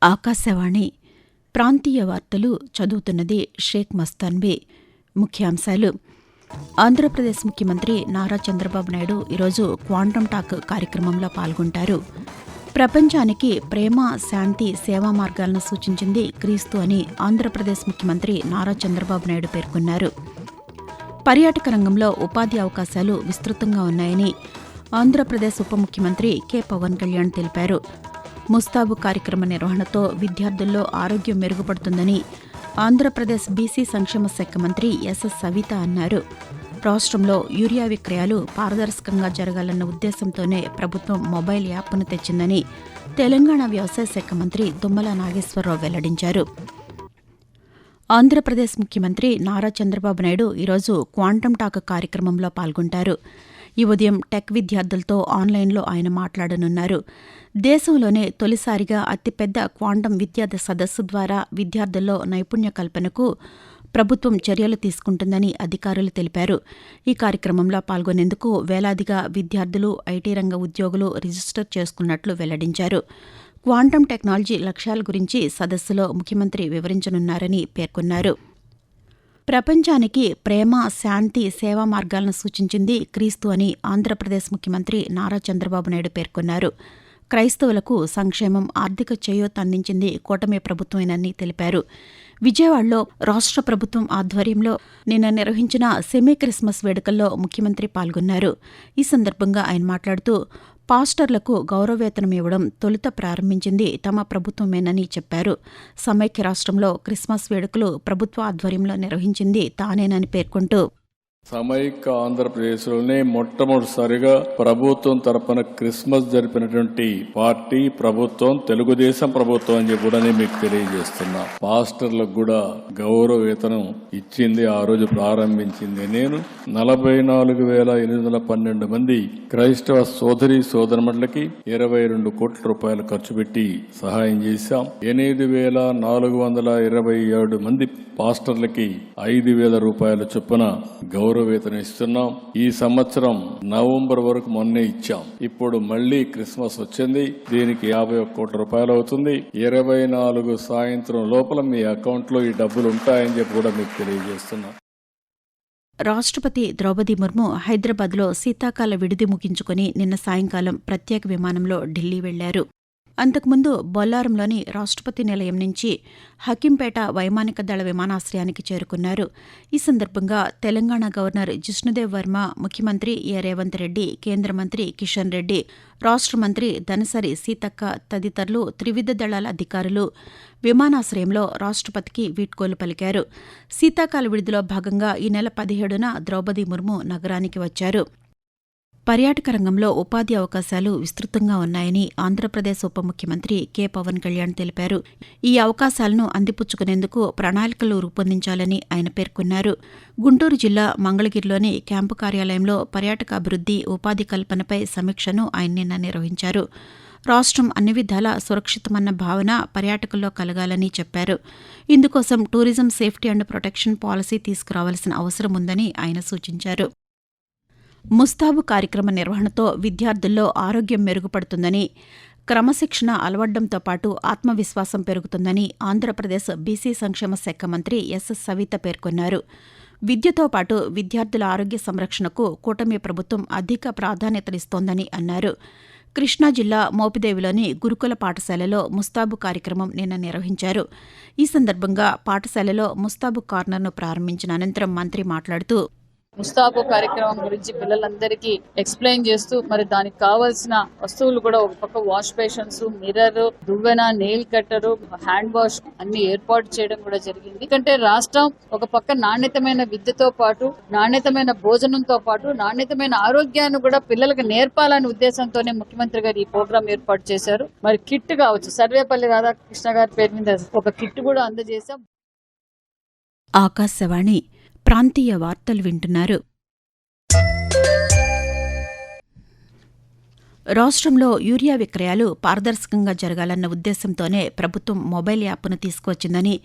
ఆకాశవాణి ప్రాంతీయ వార్తలు చదువుతున్నది షేక్ మస్తాన్బీ. ముఖ్యాంశాలు: ఆంధ్రప్రదేశ్ ముఖ్యమంత్రి నారా చంద్రబాబు నాయుడు ఈరోజు క్వాంటమ్ టాక్ కార్యక్రమంలో పాల్గొంటారు. ప్రపంచానికి ప్రేమ, శాంతి, సేవా మార్గాలను సూచించింది క్రీస్తు అని ఆంధ్రప్రదేశ్ ముఖ్యమంత్రి నారా చంద్రబాబు నాయుడు పేర్కొన్నారు. పర్యాటక రంగంలో ఉపాధి అవకాశాలు విస్తృతంగా ఉన్నాయని ఆంధ్రప్రదేశ్ ఉప ముఖ్యమంత్రి కె పవన్ కళ్యాణ్ తెలిపారు. ముస్తాబు కార్యక్రమ నిర్వహణతో విద్యార్థుల్లో ఆరోగ్యం మెరుగుపడుతుందని ఆంధ్రప్రదేశ్ బీసీ సంక్షేమ శాఖ మంత్రి ఎస్ఎస్ సవిత అన్నారు. రాష్ట్రంలో యూరియా విక్రయాలు పారదర్శకంగా జరగాలన్న ఉద్దేశంతోనే ప్రభుత్వం మొబైల్ యాప్ను తెచ్చిందని తెలంగాణ వ్యవసాయ శాఖ మంత్రి తుమ్మల నాగేశ్వరరావు వెల్లడించారు. ఆంధ్రప్రదేశ్ ముఖ్యమంత్రి నారా చంద్రబాబు నాయుడు ఈరోజు క్వాంటమ్ టాక్ కార్యక్రమంలో పాల్గొంటారు. ఈ ఉదయం టెక్ విద్యార్థులతో ఆన్లైన్లో ఆయన మాట్లాడనున్నారు. దేశంలోనే తొలిసారిగా అతిపెద్ద క్వాంటమ్ విద్యా సదస్సు ద్వారా విద్యార్థుల్లో నైపుణ్య కల్పనకు ప్రభుత్వం చర్యలు తీసుకుంటుందని అధికారులు తెలిపారు. ఈ కార్యక్రమంలో పాల్గొనేందుకు వేలాదిగా విద్యార్థులు, ఐటీ రంగ ఉద్యోగులు రిజిస్టర్ చేసుకున్నట్లు వెల్లడించారు. క్వాంటమ్ టెక్నాలజీ లక్ష్యాల గురించి సదస్సులో ముఖ్యమంత్రి వివరించనున్నారని పేర్కొన్నారు. ప్రపంచానికి ప్రేమ, శాంతి, సేవా మార్గాలను సూచించింది క్రీస్తు అని ఆంధ్రప్రదేశ్ ముఖ్యమంత్రి నారా చంద్రబాబు నాయుడు పేర్కొన్నారు. క్రైస్తవులకు సంక్షేమం, ఆర్థిక చేయూత అందించింది కూటమి ప్రభుత్వమేనని తెలిపారు. విజయవాడలో రాష్ట్ర ప్రభుత్వం ఆధ్వర్యంలో నిన్న నిర్వహించిన సెమీ క్రిస్మస్ వేడుకల్లో ముఖ్యమంత్రి పాల్గొన్నారు. ఈ సందర్భంగా ఆయన మాట్లాడుతూ, పాస్టర్లకు గౌరవవేతనం ఇవ్వడం తొలుత ప్రారంభించింది తమ ప్రభుత్వమేనని చెప్పారు. సమైక్య రాష్ట్రంలో క్రిస్మస్ వేడుకలు ప్రభుత్వ ఆధ్వర్యంలో నిర్వహించింది తానేనని పేర్కొంటూ, సమైక్య ఆంధ్రప్రదేశ్లోనే మొట్టమొదటిసారిగా ప్రభుత్వం తరపున క్రిస్మస్ జరిపినటువంటి పార్టీ ప్రభుత్వం తెలుగుదేశం ప్రభుత్వం అని కూడా మీకు తెలియజేస్తున్నా. పాస్టర్లకు కూడా గౌరవ వేతనం ఇచ్చింది, ఆ రోజు ప్రారంభించింది. నేను 44,812 మంది క్రైస్తవ సోదరి సోదరుమణులకి 22 కోట్ల రూపాయలు ఖర్చు పెట్టి సహాయం చేశాం. 8,427 మంది పాస్టర్లకి 5,000 రూపాయల చొప్పున గౌరవ వేతనం ఇస్తున్నాం. ఈ సంవత్సరం నవంబర్ వరకు మొన్నే ఇచ్చాం. ఇప్పుడు మళ్లీ క్రిస్మస్ వచ్చింది, దీనికి 51 కోట్ల రూపాయలు అవుతుంది. 24 సాయంత్రం లోపల మీ అకౌంట్ లో ఈ డబ్బులు ఉంటాయని చెప్పి కూడా మీకు తెలియజేస్తున్నాం. రాష్ట్రపతి ద్రౌపది ముర్ము హైదరాబాద్లో శీతాకాల విడిది ముగించుకుని నిన్న సాయంకాలం ప్రత్యేక విమానంలో ఢిల్లీ వెళ్లారు. అంతకుముందు బొల్లారంలోని రాష్ట్రపతి నిలయం నుంచి హకీంపేట వైమానిక దళ విమానాశ్రయానికి చేరుకున్నారు. ఈ సందర్భంగా తెలంగాణ గవర్నర్ జిష్ణుదేవ్ వర్మ, ముఖ్యమంత్రి ఏ రేవంత్ రెడ్డి, కేంద్ర మంత్రి కిషన్ రెడ్డి, రాష్ట్ర మంత్రి ధనసరి సీతక్క తదితరులు, త్రివిధ దళాల అధికారులు విమానాశ్రయంలో రాష్ట్రపతికి వీడ్కోలు పలికారు. శీతాకాల విడిదిలో భాగంగా ఈ నెల 17న ద్రౌపది ముర్ము నగరానికి వచ్చారు. పర్యాటక రంగంలో ఉపాధి అవకాశాలు విస్తృతంగా ఉన్నాయని ఆంధ్రప్రదేశ్ ఉప ముఖ్యమంత్రి కె పవన్ కళ్యాణ్ తెలిపారు. ఈ అవకాశాలను అందిపుచ్చుకునేందుకు ప్రణాళికలు రూపొందించాలని ఆయన పేర్కొన్నారు. గుంటూరు జిల్లా మంగళగిరిలోని క్యాంపు కార్యాలయంలో పర్యాటక అభివృద్ధి, ఉపాధి కల్పనపై సమీక్షను ఆయన నిన్న నిర్వహించారు. రాష్ట్రం అన్ని విధాలా సురక్షితమన్న భావన పర్యాటకుల్లో కలగాలని చెప్పారు. ఇందుకోసం tourism safety and protection policy తీసుకురావాల్సిన అవసరం ఉందని ఆయన సూచించారు. ముస్తాబు కార్యక్రమ నిర్వహణతో విద్యార్థుల్లో ఆరోగ్యం మెరుగుపడుతుందని, క్రమశిక్షణ అలవడ్డంతో పాటు ఆత్మవిశ్వాసం పెరుగుతుందని ఆంధ్రప్రదేశ్ బీసీ సంక్షేమ శాఖ మంత్రి ఎస్ఎస్ సవిత పేర్కొన్నారు. విద్యతో పాటు విద్యార్థుల ఆరోగ్య సంరక్షణకు కూటమి ప్రభుత్వం అధిక ప్రాధాన్యతనిస్తోందని అన్నారు. కృష్ణా జిల్లా మోపిదేవిలోని గురుకుల పాఠశాలలో ముస్తాబు కార్యక్రమం నిన్న నిర్వహించారు. ఈ సందర్భంగా పాఠశాలలో ముస్తాబు కార్నర్ను ప్రారంభించిన అనంతరం మంత్రి మాట్లాడుతూ, ముస్తాబు కార్యక్రమం గురించి పిల్లలందరికీ ఎక్స్ప్లెయిన్ చేస్తూ మరి దానికి కావాల్సిన వస్తువులు కూడా ఒక పక్క వాష్ బేషన్స్, మిర్రర్, దువ్వెన, నెయిల్ కట్టరు, హ్యాండ్ వాష్ అన్ని ఏర్పాటు చేయడం కూడా జరిగింది. ఎందుకంటే రాష్ట్రం ఒక పక్క నాణ్యతమైన విద్యతో పాటు, నాణ్యతమైన భోజనంతో పాటు, నాణ్యతమైన ఆరోగ్యాన్ని కూడా పిల్లలకు నేర్పాలనే ఉద్దేశంతోనే ముఖ్యమంత్రి గారు ఈ ప్రోగ్రాం ఏర్పాటు చేశారు. మరి కిట్ కావచ్చు, సర్వేపల్లి రాధాకృష్ణ గారి పేరు మీద ఒక కిట్ కూడా అందజేశాం. ఆకాశవాణి ప్రాంతీయ వార్తలు వింటున్నారు. రాష్ట్రంలో యూరియా విక్రయాలు పారదర్శకంగా జరగాలన్న ఉద్దేశంతోనే ప్రభుత్వం మొబైల్ యాప్ను తీసుకువచ్చిందని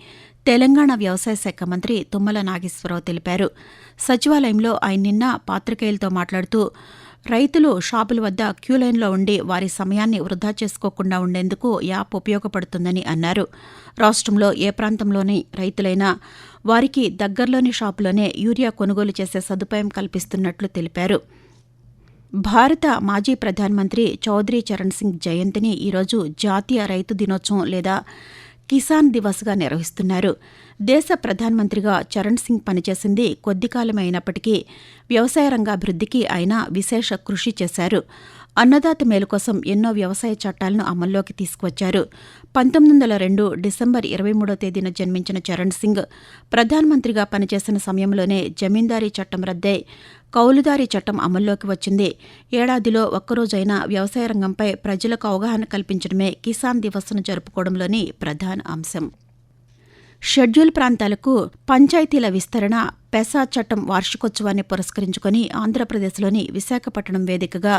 తెలంగాణ వ్యవసాయ శాఖ మంత్రి తుమ్మల నాగేశ్వరరావు తెలిపారు. సచివాలయంలో ఆయన నిన్న పాత్రికేయులతో మాట్లాడుతూ, రైతులు షాపుల వద్ద క్యూలైన్లో ఉండి వారి సమయాన్ని వృధా చేసుకోకుండా ఉండేందుకు యాప్ ఉపయోగపడుతుందని అన్నారు. రాష్ట్రంలో ఏ ప్రాంతంలోని రైతులైనా వారికి దగ్గరలోని షాపులోనే యూరియా కొనుగోలు చేసే సదుపాయం కల్పిస్తున్నట్లు తెలిపారు. భారత మాజీ ప్రధానమంత్రి చౌదరి చరణ్ సింగ్ జయంతిని ఈరోజు జాతీయ రైతు దినోత్సవం లేదా కిసాన్ దివస్గా నిర్వహిస్తున్నారు. దేశ ప్రధానమంత్రిగా చరణ్ సింగ్ పనిచేసింది కొద్ది కాలమే అయినప్పటికీ వ్యవసాయ రంగాభివృద్ధికి ఆయన విశేష కృషి చేశారు. అన్నదాత మేలు కోసం ఎన్నో వ్యవసాయ చట్టాలను అమల్లోకి తీసుకువచ్చారు. 1902 డిసెంబర్ 23వ తేదీన జన్మించిన చరణ్ సింగ్ ప్రధానమంత్రిగా పనిచేసిన సమయంలోనే జమీందారీ చట్టం రద్దై కౌలుదారీ చట్టం అమల్లోకి వచ్చింది. ఏడాదిలో ఒక్కరోజైనా వ్యవసాయ రంగంపై ప్రజలకు అవగాహన కల్పించడమే కిసాన్ దివస్ను జరుపుకోవడంలోని ప్రధాన అంశం. షెడ్యూల్ ప్రాంతాలకు పంచాయతీల విస్తరణ పెసా చట్టం వార్షికోత్సవాన్ని పురస్కరించుకుని ఆంధ్రప్రదేశ్లోని విశాఖపట్నం వేదికగా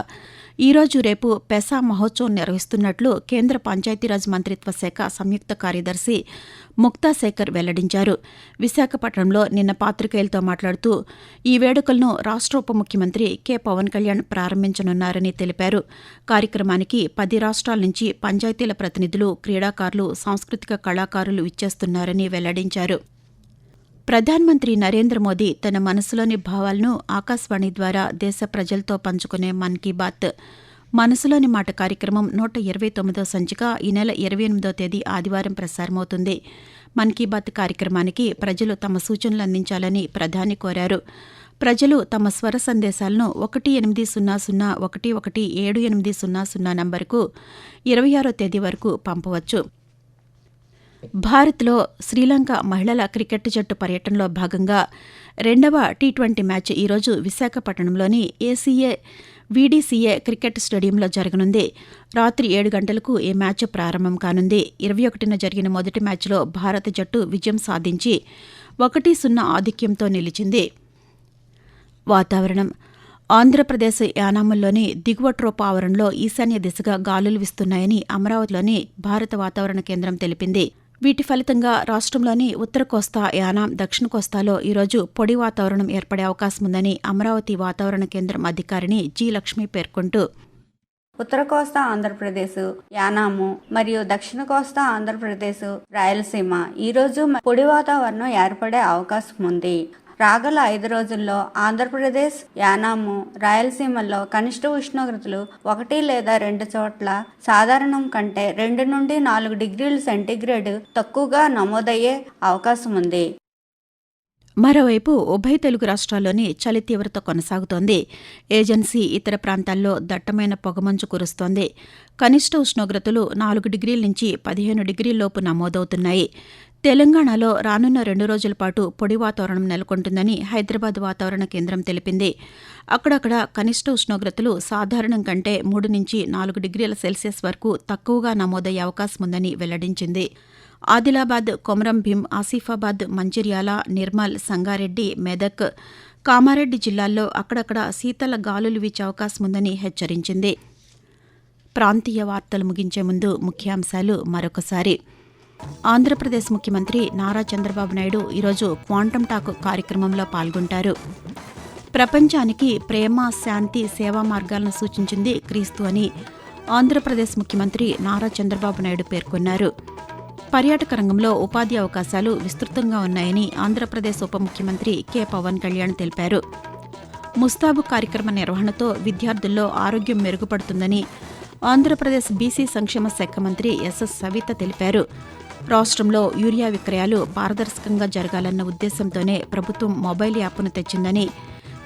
ఈరోజు రేపు పెసా మహోత్సవం నిర్వహిస్తున్నట్లు కేంద్ర పంచాయతీరాజ్ మంత్రిత్వ శాఖ సంయుక్త కార్యదర్శి ముక్తా శేఖర్ వెల్లడించారు. విశాఖపట్నంలో నిన్న పాత్రికేయులతో మాట్లాడుతూ ఈ వేడుకలను రాష్ట్ర ఉప ముఖ్యమంత్రి కె పవన్ కళ్యాణ్ ప్రారంభించనున్నారని తెలిపారు. కార్యక్రమానికి 10 రాష్ట్రాల నుంచి పంచాయతీల ప్రతినిధులు, క్రీడాకారులు, సాంస్కృతిక కళాకారులు ఇచ్చేస్తున్నారని వెల్లడించారు. ప్రధానమంత్రి నరేంద్ర మోదీ తన మనసులోని భావాలను ఆకాశవాణి ద్వారా దేశ ప్రజలతో పంచుకునే మన్ కీ బాత్ మనసులోని మాట కార్యక్రమం 129వ సంచిక ఈ నెల 28వ తేదీ ఆదివారం ప్రసారమవుతుంది. మన్ కీ బాత్ కార్యక్రమానికి ప్రజలు తమ సూచనలు అందించాలని ప్రధాని కోరారు. ప్రజలు తమ స్వర సందేశాలను 1800117800 నంబరుకు 26వ తేదీ వరకు పంపవచ్చు. భారత్లో శ్రీలంక మహిళల క్రికెట్ జట్టు పర్యటనలో భాగంగా 2వ టీ20 మ్యాచ్ ఈరోజు విశాఖపట్నంలోని వీడీసీఏ క్రికెట్ స్టేడియంలో జరగనుంది. రాత్రి 7 గంటలకు ఈ మ్యాచ్ ప్రారంభం కానుంది. 21న జరిగిన మొదటి మ్యాచ్లో భారత జట్టు విజయం సాధించి 1-0 ఆధిక్యంతో నిలిచింది. వాతావరణం. ఆంధ్రప్రదేశ్ యానాముల్లోని దిగువ ట్రోపా ఆవరణలో ఈశాన్య దిశగా గాలులు వీస్తున్నాయని అమరావతిలోని భారత వాతావరణ కేంద్రం తెలిపింది. వీటి ఫలితంగా రాష్ట్రంలోని ఉత్తర కోస్తా, యానాం, దక్షిణ కోస్తాలో ఈరోజు పొడి వాతావరణం ఏర్పడే అవకాశముందని అమరావతి వాతావరణ కేంద్రం అధికారిని జి. లక్ష్మి పేర్కొంటూ ఉత్తర కోస్తా ఆంధ్రప్రదేశ్, యానాము మరియు దక్షిణ కోస్తా ఆంధ్రప్రదేశ్, రాయలసీమ ఈరోజు పొడి వాతావరణం ఏర్పడే అవకాశం ఉంది. రాగల 5 రోజుల్లో ఆంధ్రప్రదేశ్, యానాము, రాయలసీమల్లో కనిష్ట ఉష్ణోగ్రతలు 1 లేదా 2 చోట్ల సాధారణం కంటే 2 నుండి 4 డిగ్రీల సెంటీగ్రేడ్ తక్కువగా నమోదయ్యే అవకాశం ఉంది. మరోవైపు ఉభయ తెలుగు రాష్ట్రాల్లోని చలి తీవ్రత కొనసాగుతోంది. ఏజెన్సీ ఇతర ప్రాంతాల్లో దట్టమైన పొగమంచు కురుస్తోంది. కనిష్ట ఉష్ణోగ్రతలు 4 డిగ్రీల నుంచి 15 డిగ్రీల్లోపు నమోదవుతున్నాయి. తెలంగాణలో రానున్న 2 రోజుల పాటు పొడి వాతావరణం నెలకొంటుందని హైదరాబాద్ వాతావరణ కేంద్రం తెలిపింది. అక్కడక్కడ కనిష్ట ఉష్ణోగ్రతలు సాధారణం కంటే 3 నుంచి 4 డిగ్రీల సెల్సియస్ వరకు తక్కువగా నమోదయ్యే అవకాశం ఉందని వెల్లడించింది. ఆదిలాబాద్, కొమరం భీం, ఆసిఫాబాద్, మంచిర్యాల, నిర్మల్, సంగారెడ్డి, మెదక్, కామారెడ్డి జిల్లాల్లో అక్కడక్కడ శీతల గాలులు వీచే అవకాశం ఉందని హెచ్చరించింది. ప్రాంతీయ వార్తలు ముగించే ముందు ముఖ్యాంశాలు మరొకసారి. ఆంధ్రప్రదేశ్ ముఖ్యమంత్రి నారా చంద్రబాబు నాయుడు ఈరోజు క్వాంటమ్ టాక్ కార్యక్రమంలో పాల్గొంటారు. ప్రపంచానికి ప్రేమ, శాంతి, సేవా మార్గాలను సూచించింది క్రీస్తు అని ఆంధ్రప్రదేశ్ ముఖ్యమంత్రి నారా చంద్రబాబు నాయుడు పేర్కొన్నారు. పర్యాటక రంగంలో ఉపాధి అవకాశాలు విస్తృతంగా ఉన్నాయని ఆంధ్రప్రదేశ్ ఉప ముఖ్యమంత్రి కె. పవన్ కళ్యాణ్ తెలిపారు. ముస్తాబు కార్యక్రమ నిర్వహణతో విద్యార్థుల్లో ఆరోగ్యం మెరుగుపడుతుందని ఆంధ్రప్రదేశ్ బీసీ సంక్షేమ శాఖ మంత్రి ఎస్ఎస్ సవిత తెలిపారు. రాష్ట్రంలో యూరియా విక్రయాలు పారదర్శకంగా జరగాలన్న ఉద్దేశంతోనే ప్రభుత్వం మొబైల్ యాప్ను తెచ్చిందని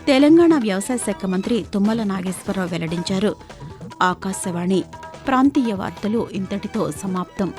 తెలంగాణ వ్యవసాయ శాఖ మంత్రి తుమ్మల నాగేశ్వరరావు వెల్లడించారు. ఆకాశవాణి ప్రాంతీయ వార్తలు ఇంతటితో సమాప్తం.